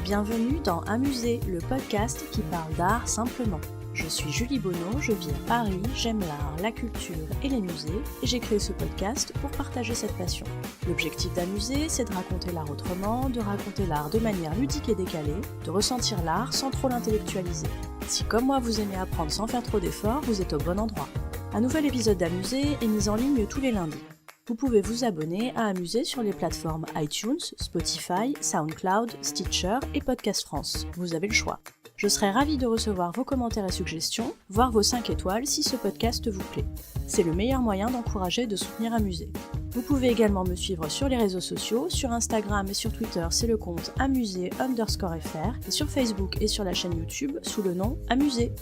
Bienvenue dans Amusé, le podcast qui parle d'art simplement. Je suis Julie Bonneau, je vis à Paris, j'aime l'art, la culture et les musées, et j'ai créé ce podcast pour partager cette passion. L'objectif d'Amusé, c'est de raconter l'art autrement, de raconter l'art de manière ludique et décalée, de ressentir l'art sans trop l'intellectualiser. Si comme moi vous aimez apprendre sans faire trop d'efforts, vous êtes au bon endroit. Un nouvel épisode d'Amusé est mis en ligne tous les lundis. Vous pouvez vous abonner à Amusé sur les plateformes iTunes, Spotify, SoundCloud, Stitcher et Podcast France. Vous avez le choix. Je serai ravie de recevoir vos commentaires et suggestions, voire vos 5 étoiles si ce podcast vous plaît. C'est le meilleur moyen d'encourager et de soutenir Amusé. Vous pouvez également me suivre sur les réseaux sociaux, sur Instagram et sur Twitter, c'est le compte amusé_fr, et sur Facebook et sur la chaîne YouTube sous le nom Amusé.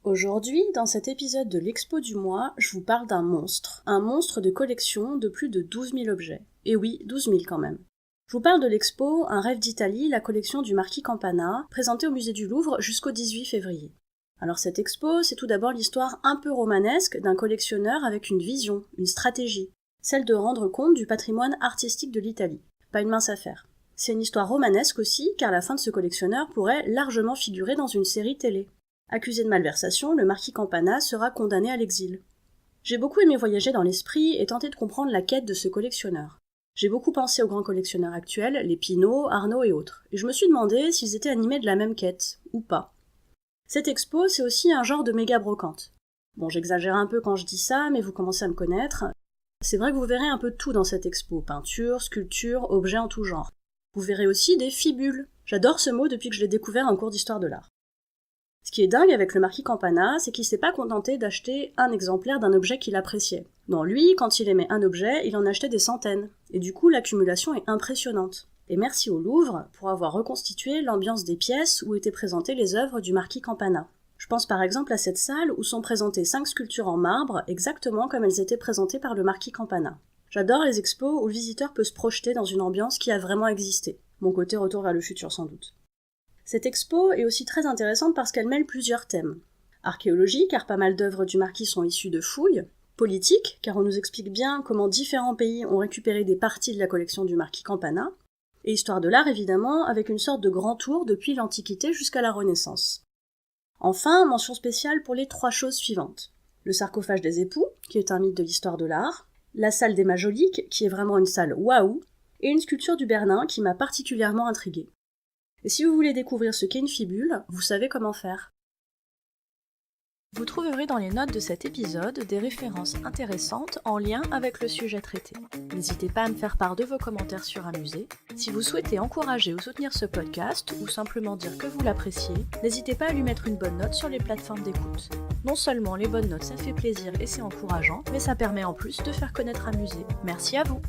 Aujourd'hui, dans cet épisode de l'Expo du mois, je vous parle d'un monstre de collection de plus de 12 000 objets. Et oui, 12 000 quand même. Je vous parle de l'Expo Un rêve d'Italie, la collection du Marquis Campana, présentée au musée du Louvre jusqu'au 18 février. Alors cette expo, c'est tout d'abord l'histoire un peu romanesque d'un collectionneur avec une vision, une stratégie, celle de rendre compte du patrimoine artistique de l'Italie. Pas une mince affaire. C'est une histoire romanesque aussi, car la fin de ce collectionneur pourrait largement figurer dans une série télé. Accusé de malversation, le Marquis Campana sera condamné à l'exil. J'ai beaucoup aimé voyager dans l'esprit et tenter de comprendre la quête de ce collectionneur. J'ai beaucoup pensé aux grands collectionneurs actuels, les Pinault, Arnaud et autres, et je me suis demandé s'ils étaient animés de la même quête, ou pas. Cette expo, c'est aussi un genre de méga brocante. Bon, j'exagère un peu quand je dis ça, mais vous commencez à me connaître. C'est vrai que vous verrez un peu de tout dans cette expo, peinture, sculpture, objets en tout genre. Vous verrez aussi des fibules. J'adore ce mot depuis que je l'ai découvert en cours d'histoire de l'art. Ce qui est dingue avec le Marquis Campana, c'est qu'il s'est pas contenté d'acheter un exemplaire d'un objet qu'il appréciait. Non, lui, quand il aimait un objet, il en achetait des centaines. Et du coup, l'accumulation est impressionnante. Et merci au Louvre pour avoir reconstitué l'ambiance des pièces où étaient présentées les œuvres du Marquis Campana. Je pense par exemple à cette salle où sont présentées 5 sculptures en marbre, exactement comme elles étaient présentées par le Marquis Campana. J'adore les expos où le visiteur peut se projeter dans une ambiance qui a vraiment existé. Mon côté retour vers le futur sans doute. Cette expo est aussi très intéressante parce qu'elle mêle plusieurs thèmes. Archéologie, car pas mal d'œuvres du Marquis sont issues de fouilles. Politique, car on nous explique bien comment différents pays ont récupéré des parties de la collection du Marquis Campana. Et histoire de l'art, évidemment, avec une sorte de grand tour depuis l'Antiquité jusqu'à la Renaissance. Enfin, mention spéciale pour les 3 choses suivantes. Le sarcophage des époux, qui est un mythe de l'histoire de l'art. La salle des Majoliques, qui est vraiment une salle waouh. Et une sculpture du Bernin qui m'a particulièrement intriguée. Et si vous voulez découvrir ce qu'est une fibule, vous savez comment faire. Vous trouverez dans les notes de cet épisode des références intéressantes en lien avec le sujet traité. N'hésitez pas à me faire part de vos commentaires sur Amusé. Si vous souhaitez encourager ou soutenir ce podcast, ou simplement dire que vous l'appréciez, n'hésitez pas à lui mettre une bonne note sur les plateformes d'écoute. Non seulement les bonnes notes ça fait plaisir et c'est encourageant, mais ça permet en plus de faire connaître Amusé. Merci à vous!